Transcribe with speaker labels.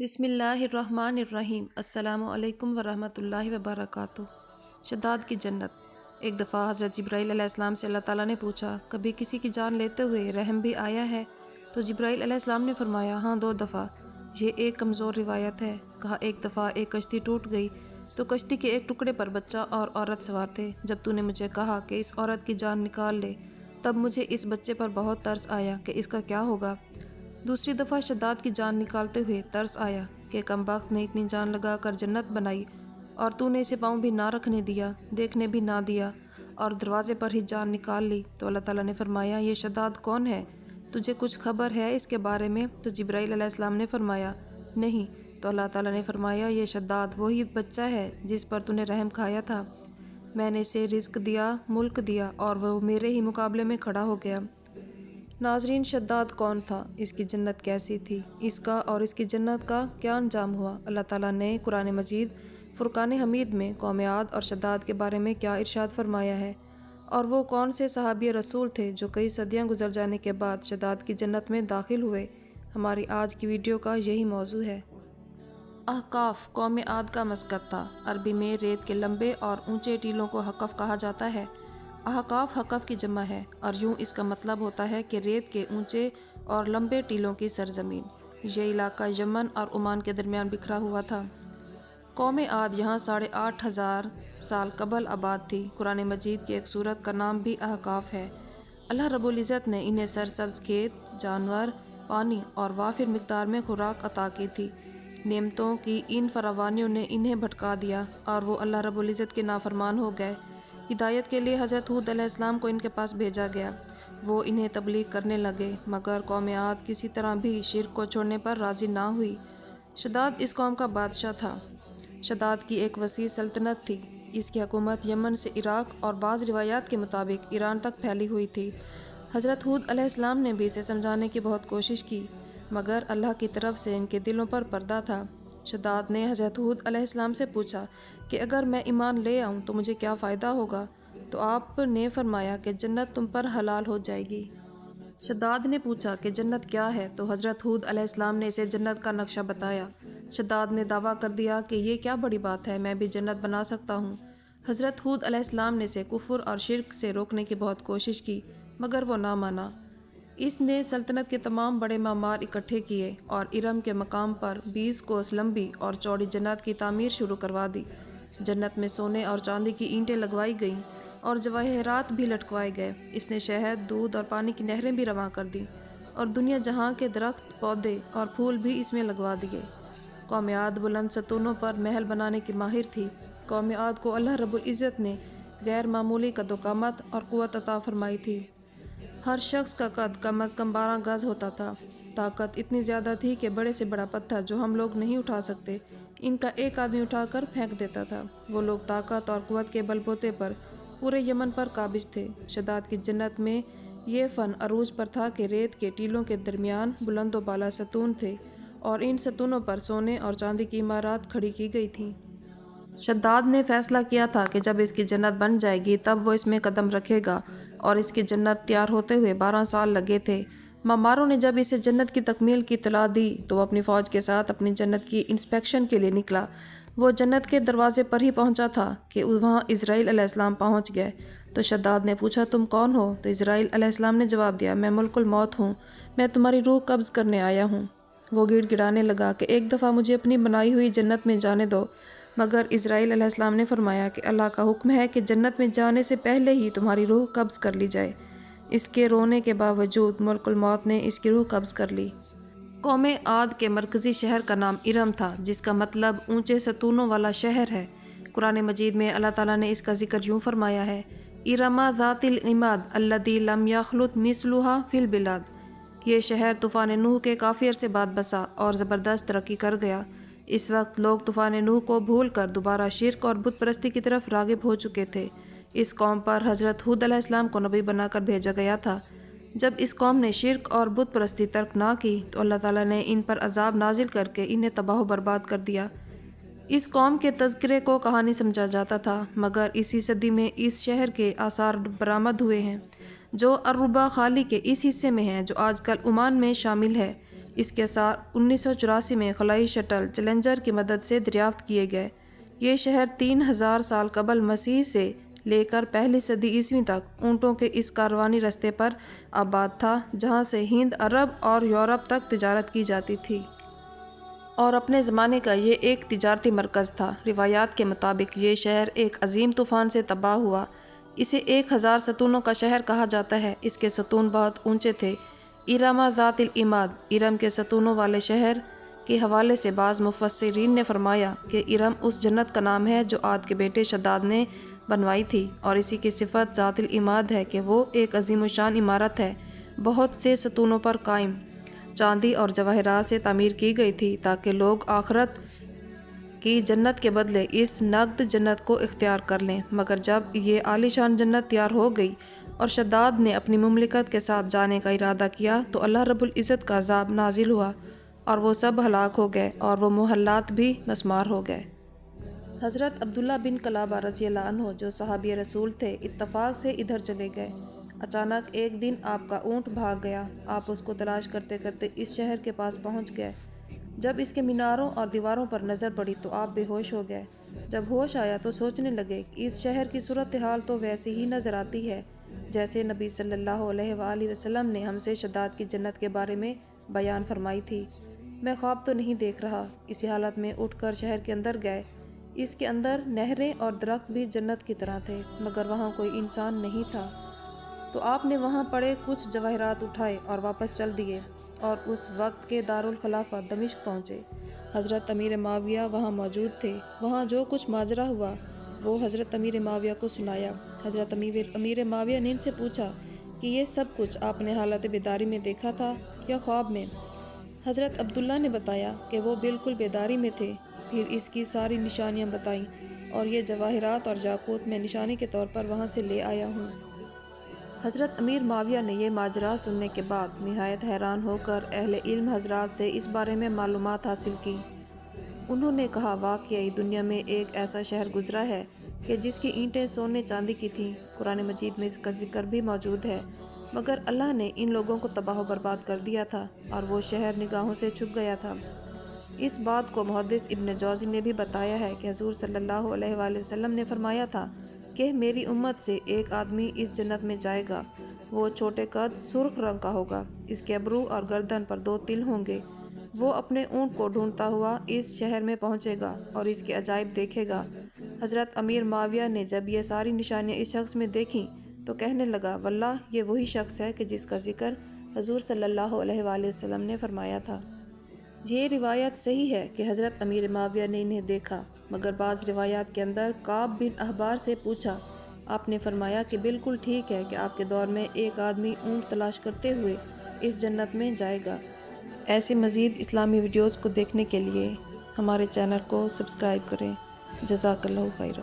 Speaker 1: بسم اللہ الرحمن الرحیم۔ السلام علیکم ورحمۃ اللہ وبرکاتہ۔ شداد کی جنت۔ ایک دفعہ حضرت جبرائیل علیہ السلام سے اللہ تعالیٰ نے پوچھا، کبھی کسی کی جان لیتے ہوئے رحم بھی آیا ہے؟ تو جبرائیل علیہ السلام نے فرمایا، ہاں 2 دفعہ۔ یہ ایک کمزور روایت ہے۔ کہا، ایک دفعہ ایک کشتی ٹوٹ گئی تو کشتی کے ایک ٹکڑے پر بچہ اور عورت سوار تھے۔ جب تو نے مجھے کہا کہ اس عورت کی جان نکال لے، تب مجھے اس بچے پر بہت ترس آیا کہ اس کا کیا ہوگا۔ دوسری دفعہ شداد کی جان نکالتے ہوئے ترس آیا کہ کم بخت نے اتنی جان لگا کر جنت بنائی اور تو نے اسے پاؤں بھی نہ رکھنے دیا، دیکھنے بھی نہ دیا اور دروازے پر ہی جان نکال لی۔ تو اللہ تعالیٰ نے فرمایا، یہ شداد کون ہے؟ تجھے کچھ خبر ہے اس کے بارے میں؟ تو جبرائیل علیہ السلام نے فرمایا، نہیں۔ تو اللہ تعالیٰ نے فرمایا، یہ شداد وہی بچہ ہے جس پر تو نے رحم کھایا تھا۔ میں نے اسے رزق دیا، ملک دیا اور وہ میرے ہی مقابلے میں کھڑا ہو گیا۔ ناظرین، شداد کون تھا؟ اس کی جنت کیسی تھی؟ اس کا اور اس کی جنت کا کیا انجام ہوا؟ اللہ تعالیٰ نے قرآن مجید فرقان حمید میں قوم عاد اور شداد کے بارے میں کیا ارشاد فرمایا ہے، اور وہ کون سے صحابی رسول تھے جو کئی صدیاں گزر جانے کے بعد شداد کی جنت میں داخل ہوئے؟ ہماری آج کی ویڈیو کا یہی موضوع ہے۔ احقاف قوم عاد کا مسکن تھا۔ عربی میں ریت کے لمبے اور اونچے ٹیلوں کو حقف کہا جاتا ہے۔ احقاف حقف کی جمع ہے اور یوں اس کا مطلب ہوتا ہے کہ ریت کے اونچے اور لمبے ٹیلوں کی سرزمین۔ یہ علاقہ یمن اور عمان کے درمیان بکھرا ہوا تھا۔ قوم عاد یہاں 8,500 سال قبل آباد تھی۔ قرآن مجید کی ایک سورت کا نام بھی احقاف ہے۔ اللہ رب العزت نے انہیں سرسبز کھیت، جانور، پانی اور وافر مقدار میں خوراک عطا کی تھی۔ نعمتوں کی ان فراوانیوں نے انہیں بھٹکا دیا اور وہ اللہ رب العزت کے نافرمان ہو گئے۔ ہدایت کے لیے حضرت ہود علیہ السلام کو ان کے پاس بھیجا گیا۔ وہ انہیں تبلیغ کرنے لگے، مگر قوم عاد کسی طرح بھی شرک کو چھوڑنے پر راضی نہ ہوئی۔ شداد اس قوم کا بادشاہ تھا۔ شداد کی ایک وسیع سلطنت تھی۔ اس کی حکومت یمن سے عراق اور بعض روایات کے مطابق ایران تک پھیلی ہوئی تھی۔ حضرت ہود علیہ السلام نے بھی اسے سمجھانے کی بہت کوشش کی، مگر اللہ کی طرف سے ان کے دلوں پر پردہ تھا۔ شداد نے حضرت ہود علیہ السلام سے پوچھا کہ اگر میں ایمان لے آؤں تو مجھے کیا فائدہ ہوگا؟ تو آپ نے فرمایا کہ جنت تم پر حلال ہو جائے گی۔ شداد نے پوچھا کہ جنت کیا ہے؟ تو حضرت ہود علیہ السلام نے اسے جنت کا نقشہ بتایا۔ شداد نے دعویٰ کر دیا کہ یہ کیا بڑی بات ہے، میں بھی جنت بنا سکتا ہوں۔ حضرت ہود علیہ السلام نے اسے کفر اور شرک سے روکنے کی بہت کوشش کی، مگر وہ نہ مانا۔ اس نے سلطنت کے تمام بڑے معمار اکٹھے کیے اور ارم کے مقام پر 20 کوس لمبی اور چوڑی جنت کی تعمیر شروع کروا دی۔ جنت میں سونے اور چاندی کی اینٹیں لگوائی گئیں اور جواہرات بھی لٹکوائے گئے۔ اس نے شہد، دودھ اور پانی کی نہریں بھی رواں کر دیں اور دنیا جہاں کے درخت، پودے اور پھول بھی اس میں لگوا دیے۔ قوم عاد بلند ستونوں پر محل بنانے کی ماہر تھی۔ قوم عاد کو اللہ رب العزت نے غیر معمولی قد و قامت اور قوت عطا فرمائی تھی۔ ہر شخص کا قد کم از کم 12 گز ہوتا تھا۔ طاقت اتنی زیادہ تھی کہ بڑے سے بڑا پتھر جو ہم لوگ نہیں اٹھا سکتے، ان کا ایک آدمی اٹھا کر پھینک دیتا تھا۔ وہ لوگ طاقت اور قوت کے بل بوتے پر پورے یمن پر قابض تھے۔ شداد کی جنت میں یہ فن عروج پر تھا کہ ریت کے ٹیلوں کے درمیان بلند و بالا ستون تھے اور ان ستونوں پر سونے اور چاندی کی عمارات کھڑی کی گئی تھیں۔ شداد نے فیصلہ کیا تھا کہ جب اس کی جنت بن جائے گی تب وہ اس میں قدم رکھے گا، اور اس کی جنت تیار ہوتے ہوئے 12 سال لگے تھے۔ معماروں نے جب اسے جنت کی تکمیل کی اطلاع دی تو وہ اپنی فوج کے ساتھ اپنی جنت کی انسپیکشن کے لیے نکلا۔ وہ جنت کے دروازے پر ہی پہنچا تھا کہ وہاں اسرائیل علیہ السلام پہنچ گئے۔ تو شداد نے پوچھا، تم کون ہو؟ تو اسرائیل علیہ السلام نے جواب دیا، میں ملک الموت ہوں، میں تمہاری روح قبض کرنے آیا ہوں۔ وہ گڑ گڑانے لگا کہ ایک دفعہ مجھے اپنی بنائی ہوئی جنت میں جانے دو، مگر اسرائیل علیہ السلام نے فرمایا کہ اللہ کا حکم ہے کہ جنت میں جانے سے پہلے ہی تمہاری روح قبض کر لی جائے۔ اس کے رونے کے باوجود ملک الموت نے اس کی روح قبض کر لی۔ قوم عاد کے مرکزی شہر کا نام ارم تھا، جس کا مطلب اونچے ستونوں والا شہر ہے۔ قرآن مجید میں اللہ تعالیٰ نے اس کا ذکر یوں فرمایا ہے، ارم ذات العماد التی لم یخلق مثلها فی البلاد۔ یہ شہر طوفان نوح کے کافی عرصے بعد بسا اور زبردست ترقی کر گیا۔ اس وقت لوگ طوفان نوح کو بھول کر دوبارہ شرک اور بت پرستی کی طرف راغب ہو چکے تھے۔ اس قوم پر حضرت ہود علیہ السلام کو نبی بنا کر بھیجا گیا تھا۔ جب اس قوم نے شرک اور بت پرستی ترک نہ کی تو اللہ تعالیٰ نے ان پر عذاب نازل کر کے انہیں تباہ و برباد کر دیا۔ اس قوم کے تذکرے کو کہانی سمجھا جاتا تھا، مگر اسی صدی میں اس شہر کے آثار برآمد ہوئے ہیں جو عروبہ خالی کے اس حصے میں ہیں جو آج کل عمان میں شامل ہے۔ اس کے آثار 1984 میں خلائی شٹل چیلنجر کی مدد سے دریافت کیے گئے۔ یہ شہر 3000 سال قبل مسیح سے لے کر پہلی صدی عیسوی تک اونٹوں کے اس کاروانی رستے پر آباد تھا، جہاں سے ہند، عرب اور یورپ تک تجارت کی جاتی تھی، اور اپنے زمانے کا یہ ایک تجارتی مرکز تھا۔ روایات کے مطابق یہ شہر ایک عظیم طوفان سے تباہ ہوا۔ اسے 1000 ستونوں کا شہر کہا جاتا ہے۔ اس کے ستون بہت اونچے تھے۔ ارم ذات العماد، ارم کے ستونوں والے شہر کے حوالے سے بعض مفسرین نے فرمایا کہ ارم اس جنت کا نام ہے جو عاد کے بیٹے شداد نے بنوائی تھی، اور اسی کی صفت ذات العماد ہے کہ وہ ایک عظیم الشان عمارت ہے، بہت سے ستونوں پر قائم، چاندی اور جواہرات سے تعمیر کی گئی تھی تاکہ لوگ آخرت کی جنت کے بدلے اس نقد جنت کو اختیار کر لیں۔ مگر جب یہ عالی شان جنت تیار ہو گئی اور شداد نے اپنی مملکت کے ساتھ جانے کا ارادہ کیا تو اللہ رب العزت کا عذاب نازل ہوا اور وہ سب ہلاک ہو گئے اور وہ محلات بھی مسمار ہو گئے۔ حضرت عبداللہ بن کلابہ رضی اللہ عنہ جو صحابی رسول تھے، اتفاق سے ادھر چلے گئے۔ اچانک ایک دن آپ کا اونٹ بھاگ گیا۔ آپ اس کو تلاش کرتے کرتے اس شہر کے پاس پہنچ گئے۔ جب اس کے میناروں اور دیواروں پر نظر پڑی تو آپ بے ہوش ہو گئے۔ جب ہوش آیا تو سوچنے لگے کہ اس شہر کی صورتحال تو ویسی ہی نظر آتی ہے جیسے نبی صلی اللہ علیہ وآلہ وسلم نے ہم سے شداد کی جنت کے بارے میں بیان فرمائی تھی۔ میں خواب تو نہیں دیکھ رہا۔ اسی حالت میں اٹھ کر شہر کے اندر گئے۔ اس کے اندر نہریں اور درخت بھی جنت کی طرح تھے، مگر وہاں کوئی انسان نہیں تھا۔ تو آپ نے وہاں پڑے کچھ جواہرات اٹھائے اور واپس چل دیے، اور اس وقت کے دارالخلافہ دمشق پہنچے۔ حضرت امیر معاویہ وہاں موجود تھے۔ وہاں جو کچھ ماجرا ہوا وہ حضرت امیر معاویہ کو سنایا۔ حضرت امیر معاویہ نے ان سے پوچھا کہ یہ سب کچھ آپ نے حالت بیداری میں دیکھا تھا یا خواب میں؟ حضرت عبداللہ نے بتایا کہ وہ بالکل بیداری میں تھے۔ پھر اس کی ساری نشانیاں بتائیں، اور یہ جواہرات اور یاقوت میں نشانی کے طور پر وہاں سے لے آیا ہوں۔ حضرت امیر معاویہ نے یہ ماجرا سننے کے بعد نہایت حیران ہو کر اہل علم حضرات سے اس بارے میں معلومات حاصل کی۔ انہوں نے کہا، واقعی دنیا میں ایک ایسا شہر گزرا ہے کہ جس کی اینٹیں سونے چاندی کی تھیں۔ قرآن مجید میں اس کا ذکر بھی موجود ہے، مگر اللہ نے ان لوگوں کو تباہ و برباد کر دیا تھا اور وہ شہر نگاہوں سے چھپ گیا تھا۔ اس بات کو محدث ابن جوزی نے بھی بتایا ہے کہ حضور صلی اللہ علیہ وآلہ وسلم نے فرمایا تھا کہ میری امت سے ایک آدمی اس جنت میں جائے گا۔ وہ چھوٹے قد، سرخ رنگ کا ہوگا، اس کے ابرو اور گردن پر 2 تل ہوں گے۔ وہ اپنے اونٹ کو ڈھونڈتا ہوا اس شہر میں پہنچے گا اور اس کے عجائب دیکھے گا۔ حضرت امیر معاویہ نے جب یہ ساری نشانیاں اس شخص میں دیکھیں تو کہنے لگا، واللہ یہ وہی شخص ہے کہ جس کا ذکر حضور صلی اللہ علیہ وآلہ وسلم نے فرمایا تھا۔ یہ روایت صحیح ہے کہ حضرت امیر معاویہ نے انہیں دیکھا، مگر بعض روایات کے اندر کعب بن احبار سے پوچھا۔ آپ نے فرمایا کہ بالکل ٹھیک ہے کہ آپ کے دور میں ایک آدمی اونٹ تلاش کرتے ہوئے اس جنت میں جائے گا۔ ایسی مزید اسلامی ویڈیوز کو دیکھنے کے لیے ہمارے چینل کو سبسکرائب کریں۔ جزاک اللہ خیرہ۔